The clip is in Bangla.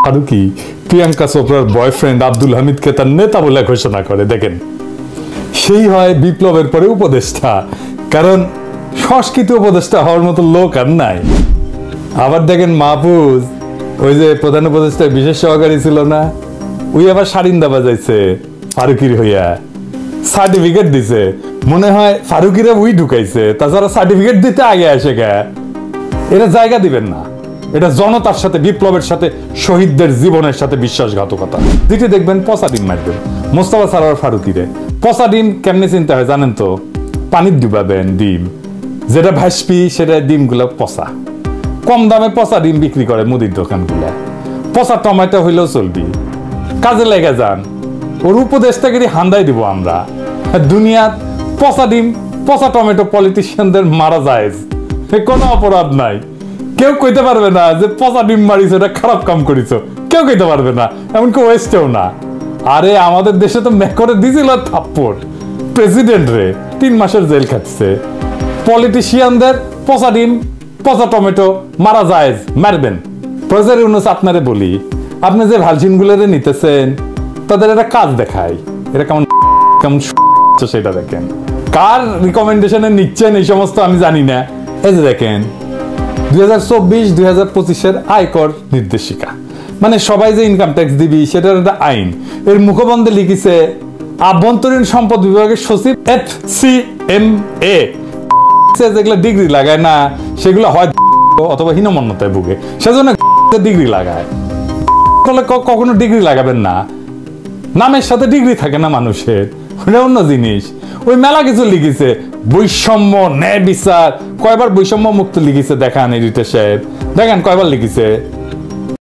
ফারুকী প্রিয়াঙ্কা চোপড়ার বয়ফ্রেন্ড আব্দুল হামিদকে তার নেতা বলে ঘোষণা করে। দেখেন, সেই হয় বিপ্লবের পরে উপদেষ্টা, কারণ সংস্কৃত উপদেষ্টা হওয়ার মতো লোক আর নাই। আবার দেখেন মাহফুজ, ওই যে প্রধান উপদেষ্টা বিশেষ সহকারী ছিল না, ওই আবার সারিন্দা বাজাইছে ফারুকির হইয়া, সার্টিফিকেট দিছে। মনে হয় ফারুকিরা ওই ঢুকাইছে, তাছাড়া সার্টিফিকেট দিতে আগে আসে গে। এরা জায়গা দিবেন না, এটা জনতার সাথে, বিপ্লবের সাথে, শহীদদের জীবনের সাথে বিশ্বাসঘাতকতা। যেটি দেখবেন পচা ডিম মারবেন মোস্তফা সারোয়ার ফারুকিরে। পচা ডিম কেমনে চিনতে হয় জানেন তো? পানির ডুবাবেন ডিম, যেটা ভাসপি সেটা ডিমগুলো পচা। কম দামে পচা ডিম বিক্রি করে মুদির দোকানগুলা। পচা টমেটো হইলেও চলবি, কাজে লেগে যান। ওর উপদেশটাকে হান্দাই দিব আমরা। দুনিয়ার পচা ডিম, পচা টমেটো পলিটিশিয়ানদের মারা যায়, কোনো অপরাধ নাই। কেউ কইতে পারবে না যে পচা ডিম মারিছ, এটা খারাপ কাম করিছ, কেউ কইতে পারবে না, এমনকি ওয়েস্টেও না। আরে আমাদের দেশে তো মেকরে দিছিল থাপ্পড়, প্রেসিডেন্ট রে 3 মাসের জেল খাটছে। পলিটিশিয়ানদের পচা ডিম, পচা টমেটো মারা যায়, মারবেন। প্রফেসর ইউনূস, আপনারে বলি, আপনি যে ভালচিন গুলোরে নিতেছেন তাদের একটা কাজ দেখায়, এটা কেমন কেমন সেটা দেখেন। কার রিকমেন্ডেশনে নিচ্ছেন এই সমস্ত আমি জানি না। এই যে দেখেন 2024-2025 আয়কর নির্দেশিকা, মানে সবাই যে ইনকাম ট্যাক্স দিবি সেটার একটা আইন। এর মুখবন্ধে লিখিছে আভ্যন্তরীণ সম্পদ বিভাগের সচিব FCMA। যেগুলো ডিগ্রি লাগায় না সেগুলো হয় অথবা হীনমন্যতায় ভুগে, সেজন্য ডিগ্রি লাগায়। কখনো ডিগ্রি লাগাবেন না, নামের সাথে ডিগ্রি থাকে না মানুষের, ওটা অন্য জিনিস। ওই মেলা কিছু লিখেছে, বৈষম্য, ন্যায় বিচার, কয়বার বৈষম্য মুক্ত লিখেছে দেখান এডিটর সাহেব, দেখেন কয়বার লিখেছে।